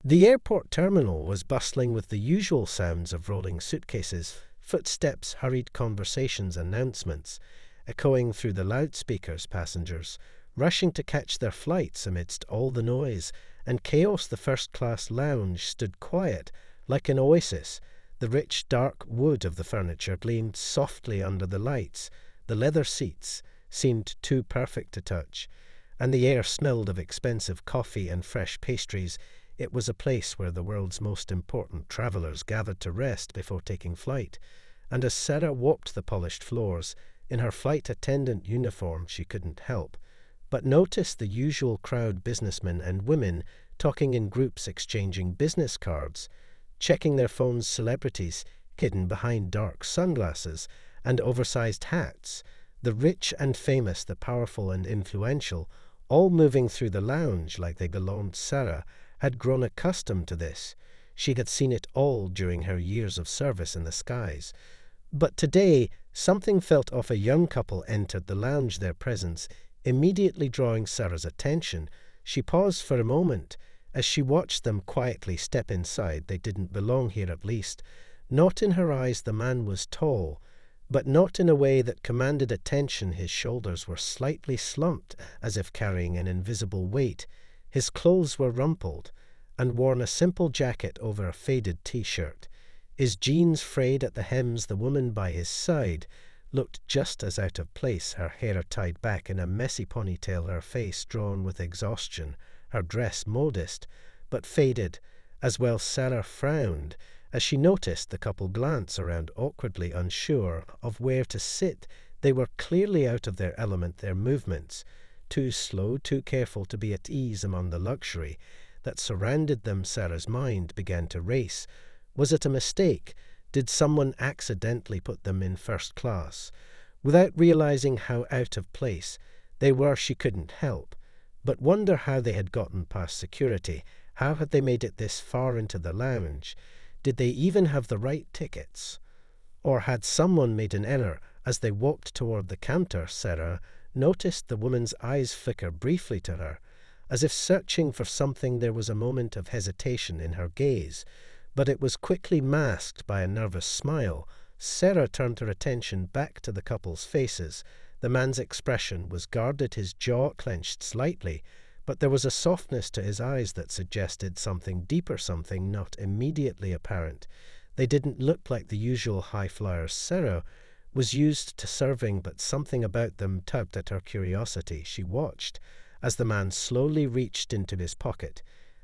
The airport terminal was bustling with the usual sounds of rolling suitcases, footsteps, hurried conversations, announcements, echoing through the loudspeakers. Passengers rushing to catch their flights amidst all the noise and chaos. The first-class lounge stood quiet, like an oasis. The rich, dark wood of the furniture gleamed softly under the lights. The leather seats seemed too perfect to touch, and the air smelled of expensive coffee and fresh pastries. It was a place where the world's most important travellers gathered to rest before taking flight, and as Sarah walked the polished floors, in her flight attendant uniform, she couldn't help but notice the usual crowd, businessmen and women, talking in groups, exchanging business cards, checking their phones, celebrities hidden behind dark sunglasses and oversized hats, the rich and famous, the powerful and influential, all moving through the lounge like they belonged. Sarah had grown accustomed to this. She had seen it all during her years of service in the skies. But today, something felt off. A young couple entered the lounge, their presence immediately drawing Sarah's attention. She paused for a moment as she watched them quietly step inside. They didn't belong here, at least. Not in her eyes. The man was tall, but not in a way that commanded attention. His shoulders were slightly slumped, as if carrying an invisible weight. His clothes were rumpled, and worn a simple jacket over a faded t-shirt. His jeans frayed at the hems. The woman by his side looked just as out of place, her hair tied back in a messy ponytail, her face drawn with exhaustion, her dress modest, but faded as well. Sarah frowned as she noticed the couple glance around, awkwardly unsure of where to sit. They were clearly out of their element, their movements too slow, too careful to be at ease among the luxury that surrounded them. Sarah's mind began to race. Was it a mistake? Did someone accidentally put them in first class? Without realizing how out of place they were, she couldn't help but wonder how they had gotten past security. How had they made it this far into the lounge? Did they even have the right tickets? Or had someone made an error? As they walked toward the counter, Sarah noticed the woman's eyes flicker briefly to her, as if searching for something. There was a moment of hesitation in her gaze, but it was quickly masked by a nervous smile. Sarah turned her attention back to the couple's faces. The man's expression was guarded, his jaw clenched slightly, but there was a softness to his eyes that suggested something deeper, something not immediately apparent. They didn't look like the usual high flyers Sarah was used to serving, but something about them tugged at her curiosity. She watched as the man slowly reached into his pocket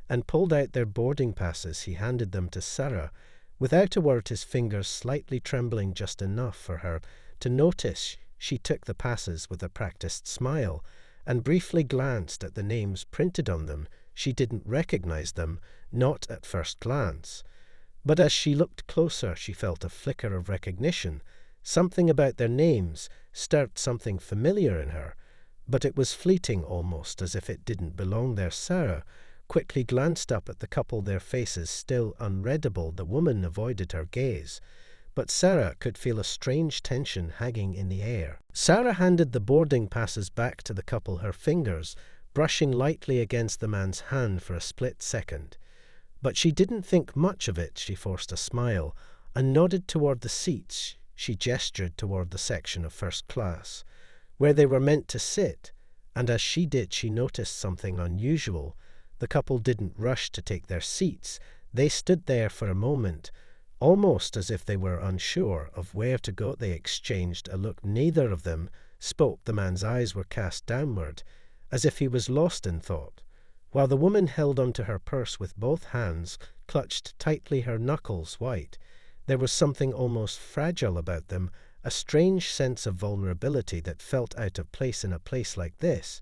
and pulled out their boarding passes. He handed them to Sarah. Without a word, his fingers slightly trembling just enough for her to notice, she took the passes with a practiced smile and briefly glanced at the names printed on them. She didn't recognize them, not at first glance. But as she looked closer, she felt a flicker of recognition. Something about their names stirred something familiar in her, but it was fleeting, almost as if it didn't belong there. Sarah quickly glanced up at the couple, their faces still unreadable. The woman avoided her gaze, but Sarah could feel a strange tension hanging in the air. Sarah handed the boarding passes back to the couple, her fingers brushing lightly against the man's hand for a split second. But she didn't think much of it. She forced a smile and nodded toward the seats. She gestured toward the section of first class, where they were meant to sit, and as she did, she noticed something unusual. The couple didn't rush to take their seats. They stood there for a moment, almost as if they were unsure of where to go. They exchanged a look. Neither of them spoke. The man's eyes were cast downward, as if he was lost in thought, while the woman held onto her purse with both hands, clutched tightly, her knuckles white. There was something almost fragile about them, a strange sense of vulnerability that felt out of place in a place like this.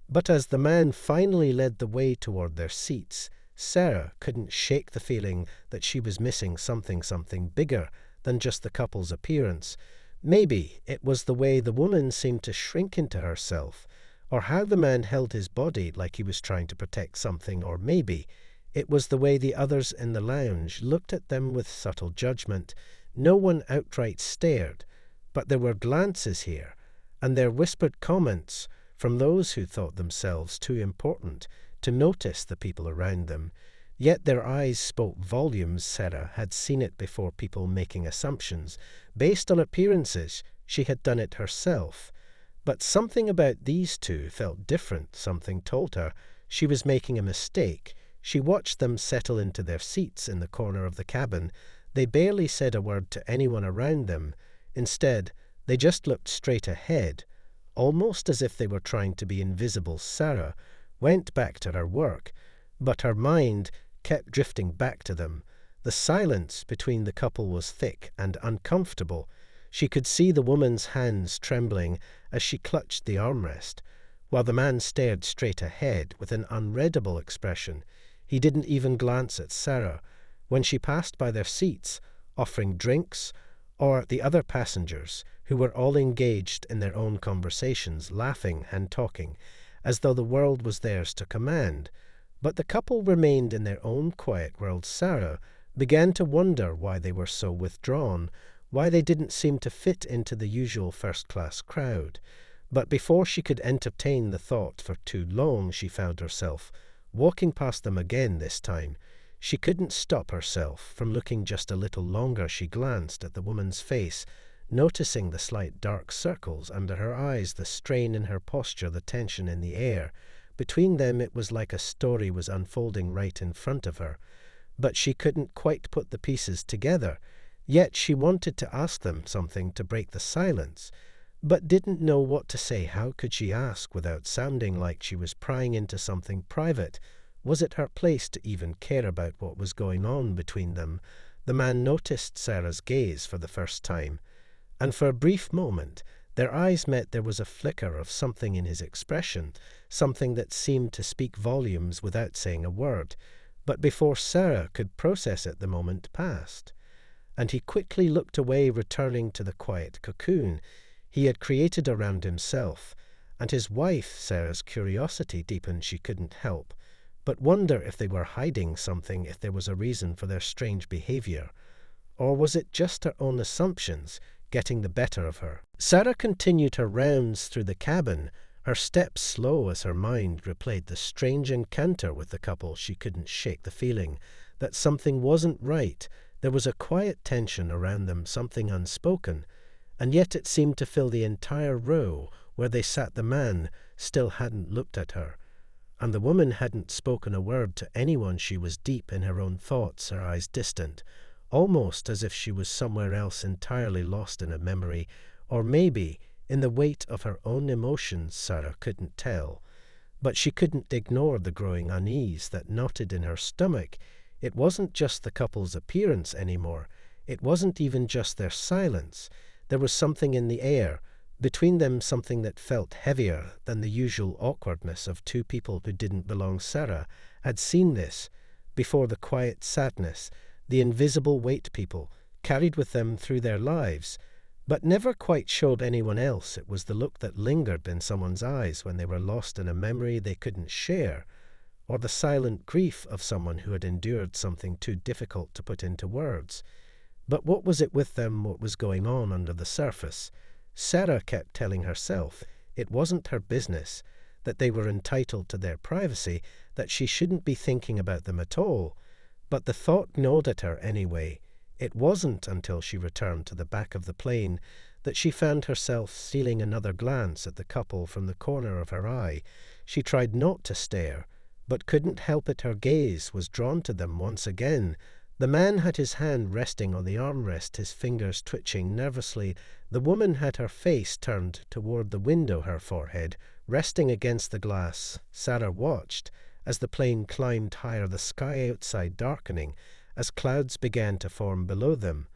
But as the man finally led the way toward their seats, Sarah couldn't shake the feeling that she was missing something bigger than just the couple's appearance. Maybe it was the way the woman seemed to shrink into herself, or how the man held his body like he was trying to protect something, or maybe it was the way the others in the lounge looked at them with subtle judgment. No one outright stared, but there were glances here, and there whispered comments from those who thought themselves too important to notice the people around them. Yet their eyes spoke volumes. Sarah had seen it before, people making assumptions. Based on appearances, she had done it herself. But something about these two felt different. Something told her she was making a mistake. She watched them settle into their seats in the corner of the cabin. They barely said a word to anyone around them. Instead, they just looked straight ahead, almost as if they were trying to be invisible. Sarah went back to her work, but her mind kept drifting back to them. The silence between the couple was thick and uncomfortable. She could see the woman's hands trembling as she clutched the armrest, while the man stared straight ahead with an unreadable expression. He didn't even glance at Sarah. When she passed by their seats, offering drinks, or the other passengers, who were all engaged in their own conversations, laughing and talking, as though the world was theirs to command. But the couple remained in their own quiet world. Sarah began to wonder why they were so withdrawn, why they didn't seem to fit into the usual first-class crowd. But before she could entertain the thought for too long, she found herself walking past them again this time. She couldn't stop herself from looking just a little longer. She glanced at the woman's face, noticing the slight dark circles under her eyes, the strain in her posture, the tension in the air. Between them it was like a story was unfolding right in front of her. But she couldn't quite put the pieces together. Yet she wanted to ask them something to break the silence, but didn't know what to say. How could she ask without sounding like she was prying into something private? Was it her place to even care about what was going on between them? The man noticed Sarah's gaze for the first time, and for a brief moment their eyes met. There was a flicker of something in his expression, something that seemed to speak volumes without saying a word. But before Sarah could process it, the moment passed, and he quickly looked away, returning to the quiet cocoon he had created around himself. And his wife, Sarah's curiosity deepened. She couldn't help but wonder if they were hiding something, if there was a reason for their strange behavior. Or was it just her own assumptions getting the better of her? Sarah continued her rounds through the cabin, her steps slow as her mind replayed the strange encounter with the couple. She couldn't shake the feeling that something wasn't right. There was a quiet tension around them, something unspoken, and yet it seemed to fill the entire row where they sat. The man still hadn't looked at her, and the woman hadn't spoken a word to anyone. She was deep in her own thoughts, her eyes distant, almost as if she was somewhere else, entirely lost in a memory, or maybe in the weight of her own emotions. Sarah couldn't tell, but she couldn't ignore the growing unease that knotted in her stomach. It wasn't just the couple's appearance anymore. It wasn't even just their silence. There was something in the air between them, something that felt heavier than the usual awkwardness of two people who didn't belong. Sarah had seen this before, the quiet sadness, the invisible weight people carried with them through their lives, but never quite showed anyone else. It was the look that lingered in someone's eyes when they were lost in a memory they couldn't share, or the silent grief of someone who had endured something too difficult to put into words. But what was it with them? What was going on under the surface? Sarah kept telling herself it wasn't her business, that they were entitled to their privacy, that she shouldn't be thinking about them at all. But the thought gnawed at her anyway. It wasn't until she returned to the back of the plane that she found herself stealing another glance at the couple from the corner of her eye. She tried not to stare, but couldn't help it. Her gaze was drawn to them once again. The man had his hand resting on the armrest, his fingers twitching nervously. The woman had her face turned toward the window, her forehead resting against the glass. Sarah watched as the plane climbed higher, the sky outside darkening as clouds began to form below them.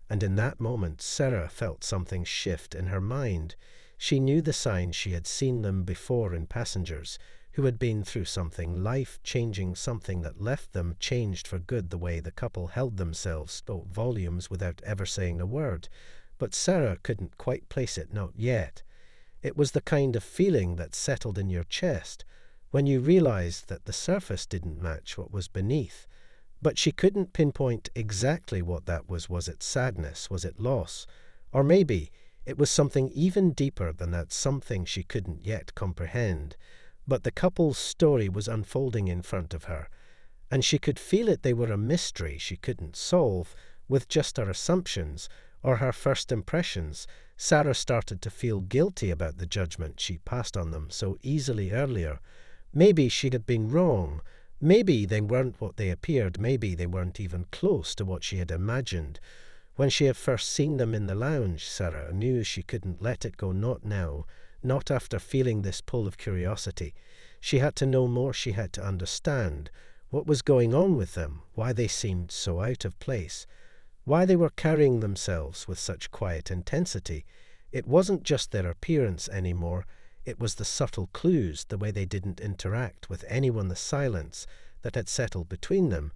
And in that moment, Sarah felt something shift in her mind. She knew the signs. She had seen them before in passengers who had been through something life-changing, something that left them changed for good. The way the couple held themselves spoke volumes without ever saying a word. But Sarah couldn't quite place it, not yet. It was the kind of feeling that settled in your chest when you realized that the surface didn't match what was beneath. But she couldn't pinpoint exactly what that was. Was it sadness? Was it loss? Or maybe it was something even deeper than that, something she couldn't yet comprehend. But the couple's story was unfolding in front of her, and she could feel it. They were a mystery she couldn't solve with just her assumptions or her first impressions. Sarah started to feel guilty about the judgment she passed on them so easily earlier. Maybe she had been wrong. Maybe they weren't what they appeared. Maybe they weren't even close to what she had imagined. When she had first seen them in the lounge, Sarah knew she couldn't let it go. Not now, not after feeling this pull of curiosity. She had to know more. She had to understand what was going on with them, why they seemed so out of place, why they were carrying themselves with such quiet intensity. It wasn't just their appearance anymore. It was the subtle clues, the way they didn't interact with anyone, the silence that had settled between them,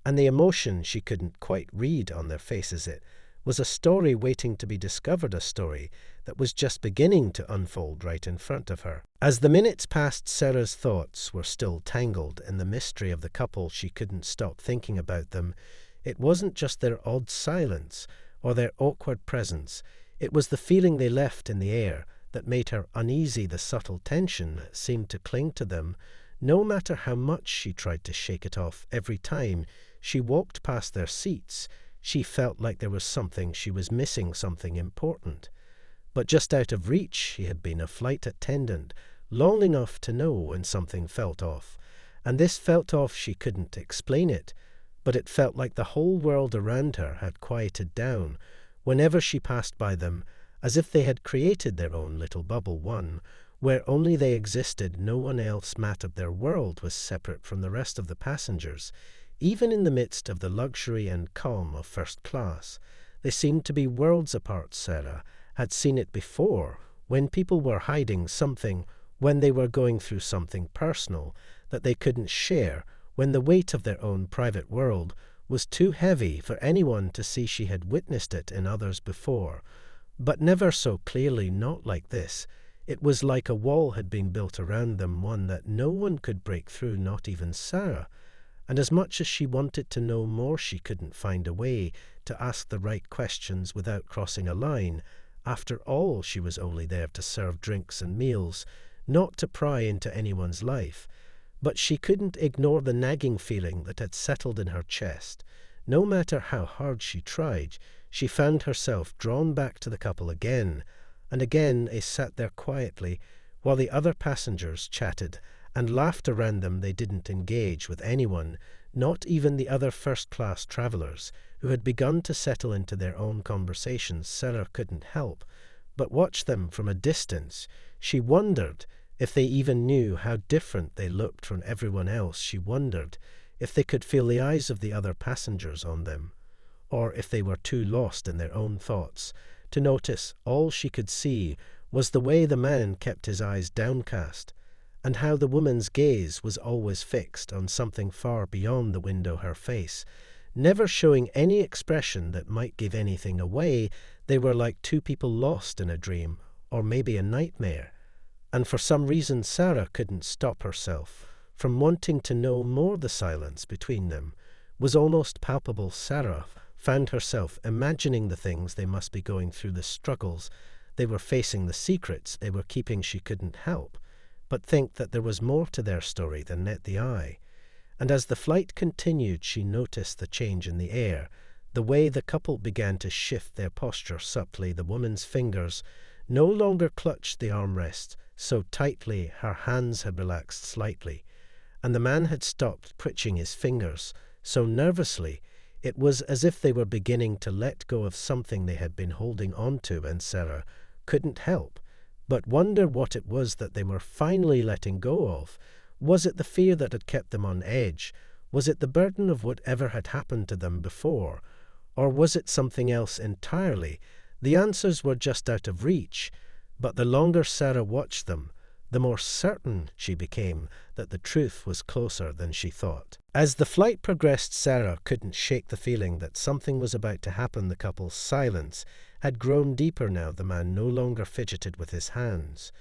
and the emotion she couldn't quite read on their faces. It was a story waiting to be discovered, a story that was just beginning to unfold right in front of her. As the minutes passed, Sarah's thoughts were still tangled in the mystery of the couple. She couldn't stop thinking about them. It wasn't just their odd silence or their awkward presence. It was the feeling they left in the air that made her uneasy, the subtle tension that seemed to cling to them, no matter how much she tried to shake it off. Every time she walked past their seats, she felt like there was something she was missing, something important. But just out of reach, she had been a flight attendant long enough to know when something felt off. And this felt off, she couldn't explain it, but it felt like the whole world around her had quieted down whenever she passed by them, as if they had created their own little bubble, one where only they existed. No one else mattered. Their world was separate from the rest of the passengers. Even in the midst of the luxury and calm of first class, they seemed to be worlds apart. Sarah had seen it before, when people were hiding something, when they were going through something personal that they couldn't share, when the weight of their own private world was too heavy for anyone to see. She had witnessed it in others before, but never so clearly, not like this. It was like a wall had been built around them, one that no one could break through, not even Sarah. And as much as she wanted to know more, she couldn't find a way to ask the right questions without crossing a line. After all, she was only there to serve drinks and meals, not to pry into anyone's life. But she couldn't ignore the nagging feeling that had settled in her chest. No matter how hard she tried, she found herself drawn back to the couple again. And again they sat there quietly, while the other passengers chatted and laughed around them. They didn't engage with anyone, not even the other first-class travelers, who had begun to settle into their own conversations. Sarah couldn't help but watch them from a distance. She wondered if they even knew how different they looked from everyone else. She wondered if they could feel the eyes of the other passengers on them, or if they were too lost in their own thoughts to notice. All she could see was the way the man kept his eyes downcast, and how the woman's gaze was always fixed on something far beyond the window, her face never showing any expression that might give anything away. They were like two people lost in a dream, or maybe a nightmare. And for some reason Sarah couldn't stop herself from wanting to know more. The silence between them was almost palpable. Sarah found herself imagining the things they must be going through, the struggles they were facing, the secrets they were keeping. She couldn't help but think that there was more to their story than met the eye. And as the flight continued, she noticed the change in the air, the way the couple began to shift their posture subtly. The woman's fingers no longer clutched the armrests so tightly, her hands had relaxed slightly, and the man had stopped twitching his fingers so nervously. It was as if they were beginning to let go of something they had been holding on to, and Sarah couldn't help but wonder what it was that they were finally letting go of. Was it the fear that had kept them on edge? Was it the burden of whatever had happened to them before? Or was it something else entirely? The answers were just out of reach, but the longer Sarah watched them, the more certain she became that the truth was closer than she thought. As the flight progressed, Sarah couldn't shake the feeling that something was about to happen. The couple's silence had grown deeper now. The man no longer fidgeted with his hands,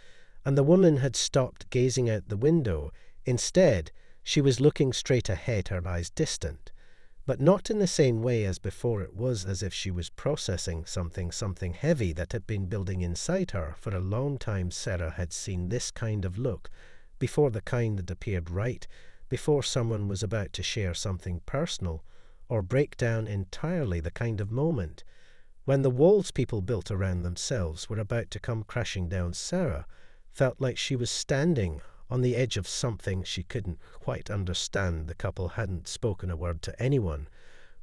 and the woman had stopped gazing out the window. Instead, she was looking straight ahead, her eyes distant, but not in the same way as before. It was as if she was processing something heavy that had been building inside her for a long time. Sarah had seen this kind of look before, the kind that appeared right before someone was about to share something personal or break down entirely the kind of moment when the walls people built around themselves were about to come crashing down. Sarah felt like she was standing on the edge of something she couldn't quite understand. The couple hadn't spoken a word to anyone,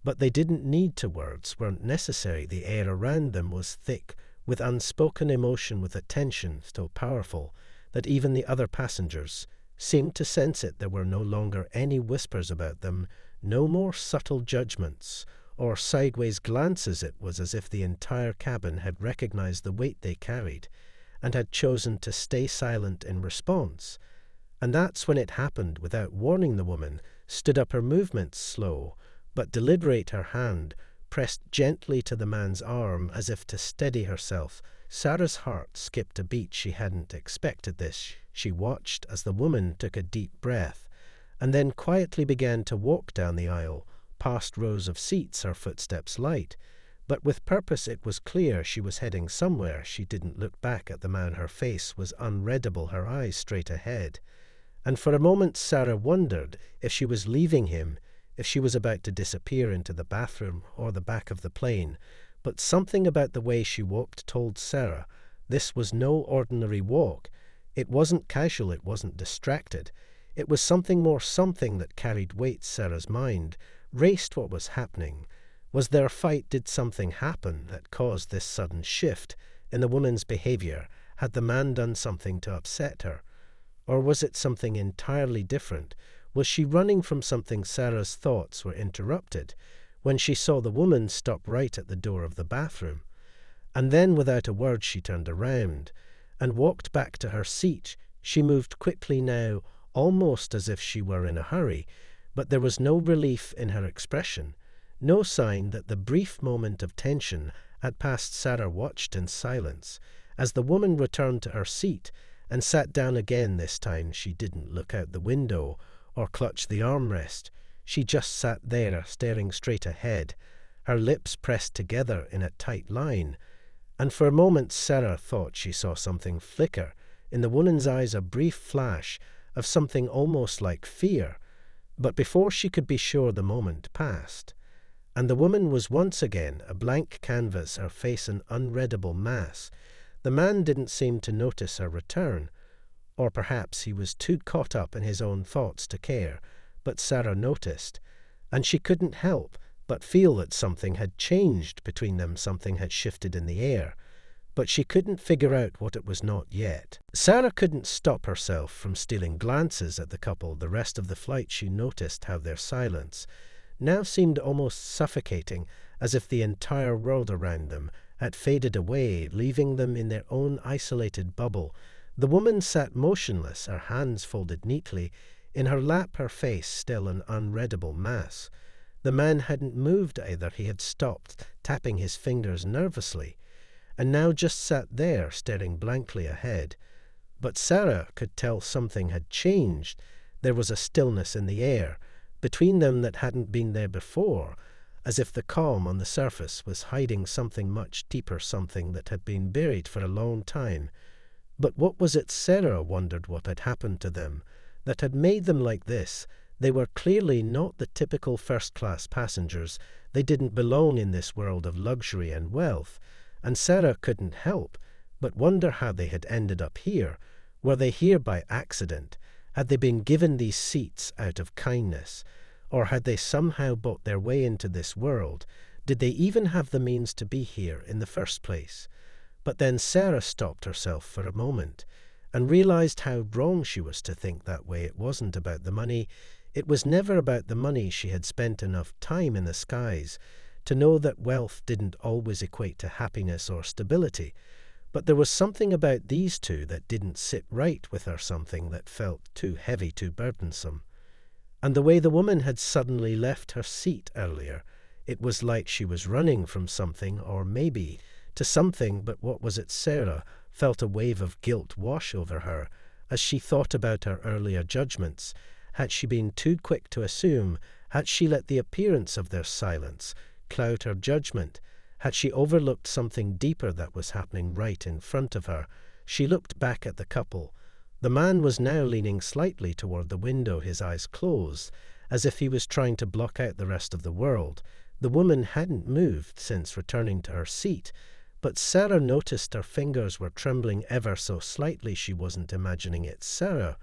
but they didn't need to. Words weren't necessary. The air around them was thick with unspoken emotion, with a tension so powerful that even the other passengers seemed to sense it. There were no longer any whispers about them, no more subtle judgments or sideways glances. It was as if the entire cabin had recognized the weight they carried and had chosen to stay silent in response. And that's when it happened. Without warning, the woman stood up, her movements slow but deliberate, her hand pressed gently to the man's arm as if to steady herself. Sarah's heart skipped a beat. She hadn't expected this. She watched as the woman took a deep breath and then quietly began to walk down the aisle, past rows of seats, her footsteps light, but with purpose. It was clear she was heading somewhere. She didn't look back at the man. Her face was unreadable, her eyes straight ahead. And for a moment Sarah wondered if she was leaving him, if she was about to disappear into the bathroom or the back of the plane. But something about the way she walked told Sarah this was no ordinary walk. It wasn't casual, it wasn't distracted. It was something more, something that carried weight. Sarah's mind raced. What was happening? Was there a fight? Did something happen that caused this sudden shift in the woman's behavior? Had the man done something to upset her? Or was it something entirely different? Was she running from something? Sarah's thoughts were interrupted when she saw the woman stop right at the door of the bathroom. And then, without a word, she turned around and walked back to her seat. She moved quickly now, almost as if she were in a hurry, but there was no relief in her expression, no sign that the brief moment of tension had passed. Sarah watched in silence as the woman returned to her seat and sat down again. This time she didn't look out the window or clutch the armrest. She just sat there, staring straight ahead, her lips pressed together in a tight line. And for a moment Sarah thought she saw something flicker in the woman's eyes, a brief flash of something almost like fear. But before she could be sure, the moment passed, and the woman was once again a blank canvas, her face an unreadable mass. The man didn't seem to notice her return, or perhaps he was too caught up in his own thoughts to care. But Sarah noticed, and she couldn't help but feel that something had changed between them. Something had shifted in the air, but she couldn't figure out what it was. Not yet. Sarah couldn't stop herself from stealing glances at the couple. The rest of the flight she noticed how their silence now seemed almost suffocating, as if the entire world around them had faded away, leaving them in their own isolated bubble. The woman sat motionless, her hands folded neatly in her lap, her face still an unreadable mass. The man hadn't moved either. He had stopped tapping his fingers nervously, and now just sat there, staring blankly ahead. But Sarah could tell something had changed. There was a stillness in the air between them that hadn't been there before, as if the calm on the surface was hiding something much deeper, something that had been buried for a long time. But what was it? Sarah wondered what had happened to them that had made them like this. They were clearly not the typical first-class passengers. They didn't belong in this world of luxury and wealth, and Sarah couldn't help but wonder how they had ended up here. Were they here by accident? Had they been given these seats out of kindness? Or had they somehow bought their way into this world? Did they even have the means to be here in the first place? But then Sarah stopped herself for a moment and realized how wrong she was to think that way. It wasn't about the money. It was never about the money. She had spent enough time in the skies to know that wealth didn't always equate to happiness or stability. But there was something about these two that didn't sit right with her, something that felt too heavy, too burdensome. And the way the woman had suddenly left her seat earlier, it was like she was running from something, or maybe to something. But what was it? Sarah felt a wave of guilt wash over her as she thought about her earlier judgments. Had she been too quick to assume? Had she let the appearance of their silence cloud her judgment? Had she overlooked something deeper that was happening right in front of her? She looked back at the couple. The man was now leaning slightly toward the window, his eyes closed, as if he was trying to block out the rest of the world. The woman hadn't moved since returning to her seat, but Sarah noticed her fingers were trembling ever so slightly. She wasn't imagining it. Sarah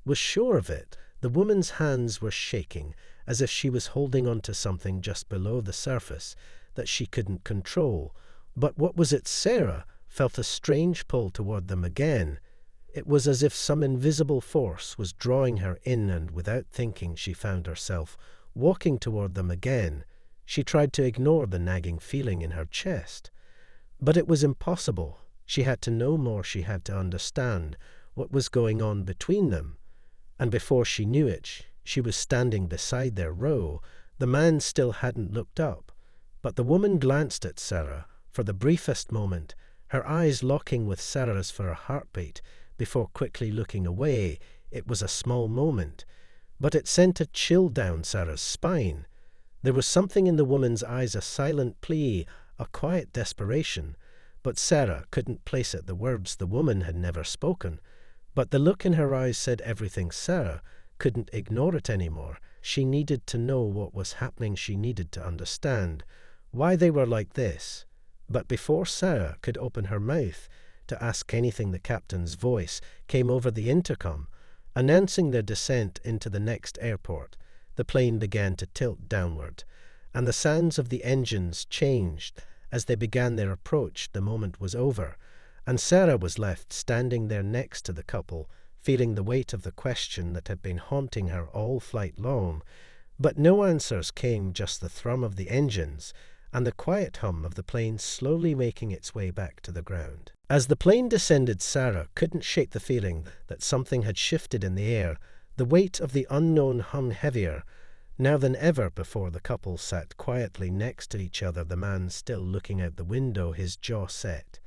was sure of it. The woman's hands were shaking, as if she was holding on to something just below the surface that she couldn't control. But what was it? Sarah felt a strange pull toward them again. It was as if some invisible force was drawing her in, and without thinking she found herself walking toward them again. She tried to ignore the nagging feeling in her chest. But it was impossible. She had to know more. She had to understand what was going on between them. And before she knew it, she was standing beside their row. The man still hadn't looked up, but the woman glanced at Sarah for the briefest moment, her eyes locking with Sarah's for a heartbeat, before quickly looking away. It was a small moment, but it sent a chill down Sarah's spine. There was something in the woman's eyes, a silent plea, a quiet desperation, but Sarah couldn't place it. The words the woman had never spoken, but the look in her eyes said everything. Sarah couldn't ignore it anymore. She needed to know what was happening. She needed to understand why they were like this. But before Sarah could open her mouth to ask anything, the captain's voice came over the intercom, announcing their descent into the next airport. The plane began to tilt downward, and the sounds of the engines changed as they began their approach. The moment was over, and Sarah was left standing there next to the couple, feeling the weight of the question that had been haunting her all flight long. But no answers came, just the thrum of the engines and the quiet hum of the plane slowly making its way back to the ground. As the plane descended, Sarah couldn't shake the feeling that something had shifted in the air. The weight of the unknown hung heavier now than ever before. The couple sat quietly next to each other, the man still looking out the window, his jaw set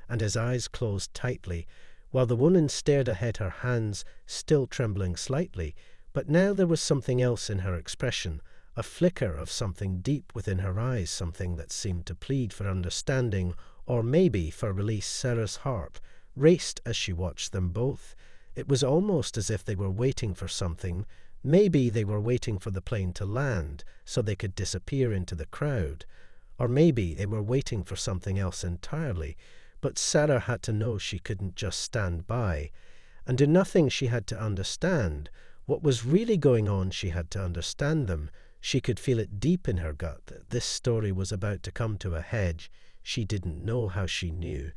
and his eyes closed tightly, while the woman stared ahead, her hands still trembling slightly. But now there was something else in her expression, a flicker of something deep within her eyes, something that seemed to plead for understanding, or maybe for release. Sarah's heart raced as she watched them both. It was almost as if they were waiting for something. Maybe they were waiting for the plane to land so they could disappear into the crowd. Or maybe they were waiting for something else entirely. But Sarah had to know. She couldn't just stand by and do nothing. She had to understand what was really going on. She had to understand them. She could feel it deep in her gut that this story was about to come to a head. She didn't know how she knew,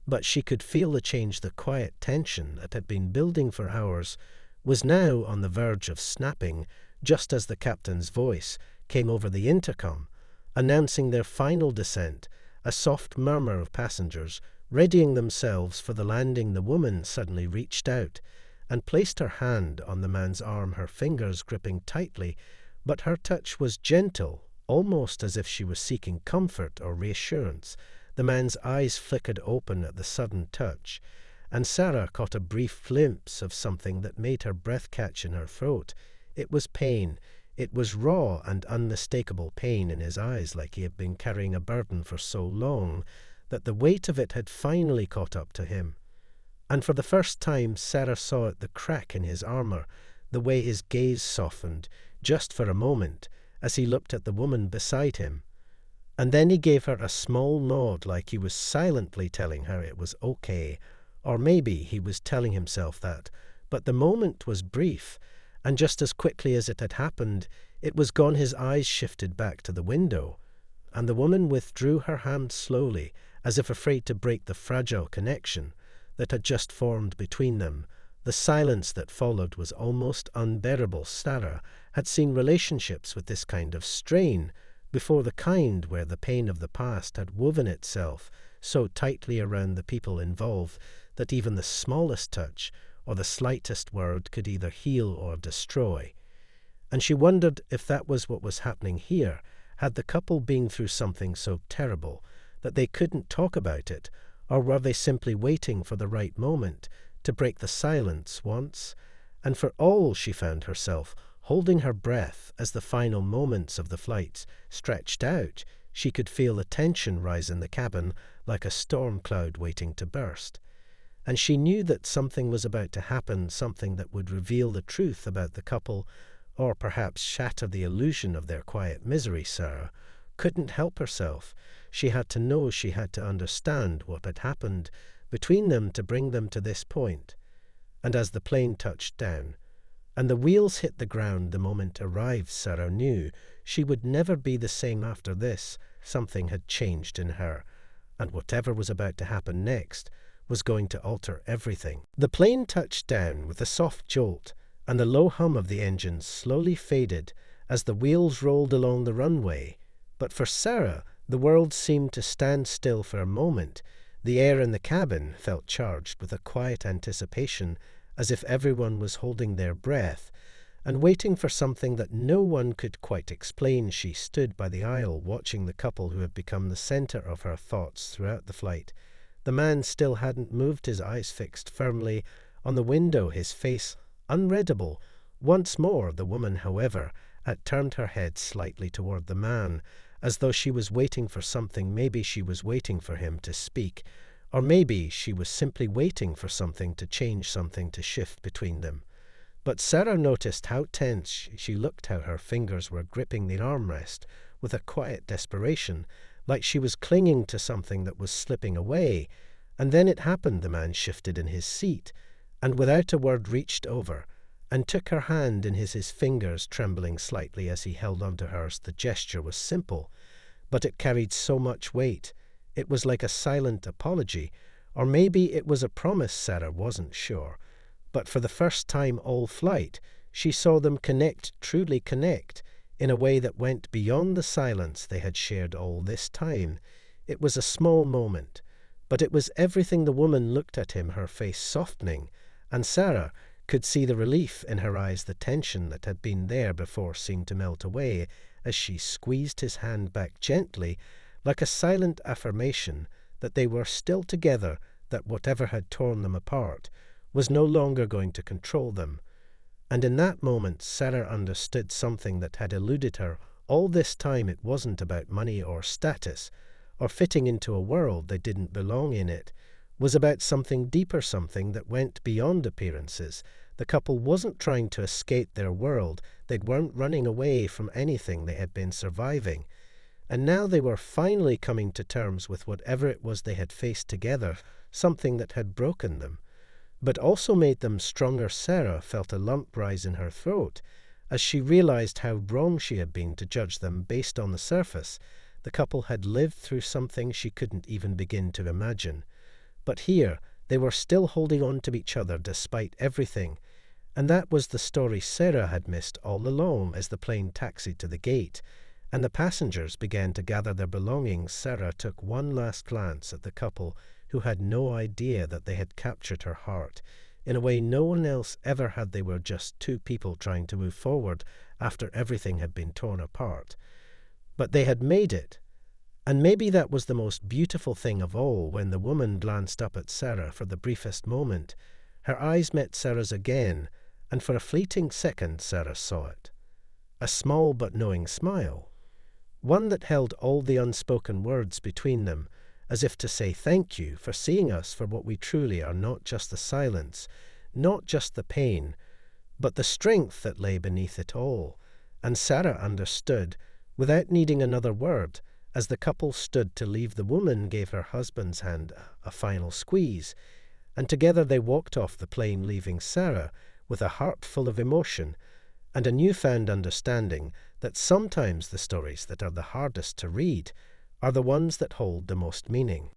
but she could feel the change. The quiet tension that had been building for hours was now on the verge of snapping, just as the captain's voice came over the intercom, announcing their final descent. A soft murmur of passengers readying themselves for the landing. The woman suddenly reached out and placed her hand on the man's arm, her fingers gripping tightly, but her touch was gentle, almost as if she was seeking comfort or reassurance. The man's eyes flickered open at the sudden touch, and Sarah caught a brief glimpse of something that made her breath catch in her throat. It was pain. It was raw and unmistakable pain in his eyes, like he had been carrying a burden for so long that the weight of it had finally caught up to him. And for the first time Sarah saw it, the crack in his armor, the way his gaze softened just for a moment as he looked at the woman beside him. And then he gave her a small nod, like he was silently telling her it was okay, or maybe he was telling himself that. But the moment was brief, and just as quickly as it had happened, it was gone. His eyes shifted back to the window, and the woman withdrew her hand slowly, as if afraid to break the fragile connection that had just formed between them. The silence that followed was almost unbearable. Sarah had seen relationships with this kind of strain before, the kind where the pain of the past had woven itself so tightly around the people involved that even the smallest touch or the slightest word could either heal or destroy. And she wondered if that was what was happening here. Had the couple been through something so terrible that they couldn't talk about it, or were they simply waiting for the right moment to break the silence once and for all? She found herself holding her breath as the final moments of the flight stretched out. She could feel the tension rise in the cabin like a storm cloud waiting to burst. and she knew that something was about to happen, something that would reveal the truth about the couple, or perhaps shatter the illusion of their quiet misery. Sarah couldn't help herself. She had to know, she had to understand what had happened between them to bring them to this point. And as the plane touched down, and the wheels hit the ground the moment arrived, Sarah knew she would never be the same after this. Something had changed in her, and whatever was about to happen next was going to alter everything. The plane touched down with a soft jolt, and the low hum of the engines slowly faded as the wheels rolled along the runway. But for Sarah, the world seemed to stand still for a moment. The air in the cabin felt charged with a quiet anticipation, as if everyone was holding their breath and waiting for something that no one could quite explain. She stood by the aisle, watching the couple who had become the center of her thoughts throughout the flight. The man still hadn't moved, his eyes fixed firmly on the window, his face unreadable. Once more, the woman, however, had turned her head slightly toward the man, as though she was waiting for something. Maybe she was waiting for him to speak, or maybe she was simply waiting for something to change, something to shift between them. But Sarah noticed how tense she looked, how her fingers were gripping the armrest with a quiet desperation, like she was clinging to something that was slipping away. And then it happened. The man shifted in his seat, and without a word reached over and took her hand in his fingers trembling slightly as he held onto hers. The gesture was simple, but it carried so much weight. It was like a silent apology, or maybe it was a promise. Sarah wasn't sure. But for the first time all flight, she saw them connect, truly connect, in a way that went beyond the silence they had shared all this time. It was a small moment, but it was everything. The woman looked at him, her face softening, and Sarah could see the relief in her eyes. The tension that had been there before seemed to melt away as she squeezed his hand back gently, like a silent affirmation that they were still together, that whatever had torn them apart was no longer going to control them. And in that moment, Sarah understood something that had eluded her all this time. It wasn't about money or status or fitting into a world they didn't belong in. It was about something deeper, something that went beyond appearances. The couple wasn't trying to escape their world. They weren't running away from anything. They had been surviving. And now they were finally coming to terms with whatever it was they had faced together, something that had broken them, but also made them stronger. Sarah felt a lump rise in her throat as she realized how wrong she had been to judge them based on the surface. The couple had lived through something she couldn't even begin to imagine. But here, they were still holding on to each other despite everything. And that was the story Sarah had missed all along. As the plane taxied to the gate and the passengers began to gather their belongings, Sarah took one last glance at the couple who had no idea that they had captured her heart in a way no one else ever had. They were just two people trying to move forward after everything had been torn apart. But they had made it. And maybe that was the most beautiful thing of all. When the woman glanced up at Sarah for the briefest moment, her eyes met Sarah's again, and for a fleeting second Sarah saw it. A small but knowing smile. One that held all the unspoken words between them, as if to say thank you for seeing us for what we truly are, not just the silence, not just the pain, but the strength that lay beneath it all. And Sarah understood without needing another word. As the couple stood to leave, the woman gave her husband's hand a final squeeze, and together they walked off the plane, leaving Sarah with a heart full of emotion and a newfound understanding that sometimes the stories that are the hardest to read are the ones that hold the most meaning.